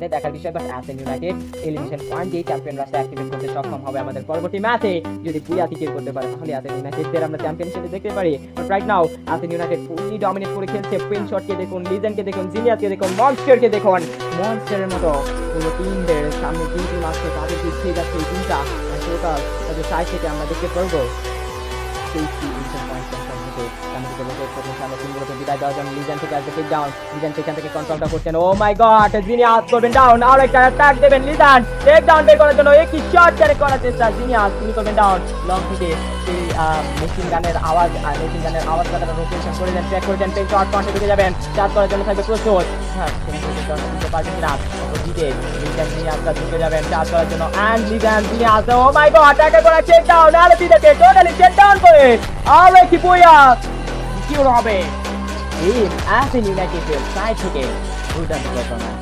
সেটাই দেখার বিষয়। বাট অ্যাথেন ইউনাইটেড এলিমিনেশন পয়েন্ট দিয়ে চ্যাম্পিয়ন রাশটা অ্যাক্টিভেট করতে সক্ষম হবে আমাদের পরবর্তী ম্যাচে। যদি পুয়া টিকে করতে পারে তাহলে অ্যাথেন ইউনাইটেডদের আমরা চ্যাম্পিয়ন হিসেবে দেখতে পারি। But right now অ্যাথেন United fully dominate করে খেলছে। পিন শটকে দেখুন, লিজেন্ডকে দেখুন, জিনিয়াসকে দেখুন, মনস্টারকে দেখুন। মনস্টারের মতো পুরো টিমদের সামনে তিন টিম আসছে, তাদের পিছিয়ে যাচ্ছে এই টিমটা। টোটাল তাদের সাইড থেকে আমরা দেখতে পারবো 60 ইনশন পয়েন্ট কনফার্ম হতে সামনে থেকে লোকের প্রথম সামনে টিমগুলোকে বিদায় দেওয়ার জন্য লিজেন্ড থেকে আসবে টেক ডাউন। লিজেন্ড সেখান থেকে কন্ট্রোলটা করছেন। ও মাই গড, জিনিয়াস করবেন ডাউন, আর একটা অ্যাটাক দেবেন লিজেন্ড টেক ডাউন বের করার জন্য। একই শট ডাইরেক্ট করার চেষ্টা, জিনিয়াস তিনি করবেন ডাউন। লং থেকে সেই মেশিন গানের আওয়াজ কথাটা রোটেশন করে দেন, ট্র্যাক করে দেন, পেন শট পয়েন্টে ঢুকে যাবেন। চার্জ করার জন্য থাকবে প্রচুর। হ্যাঁ, দিতে পারবেন কিনা জিতে লিজেন্ড জিনিয়াসটা ঢুকে যাবেন চার্জ করার জন্য। And legend genius, oh my god, attack করা চেক ডাউন, আর দিতে টোটালি চেক ডাউন করে আর কি পুয়া কি হবে। এই অ্যাথেন ইউনাইটেডের সাইড থেকে দুর্দান্ত পারফরম্যান্স।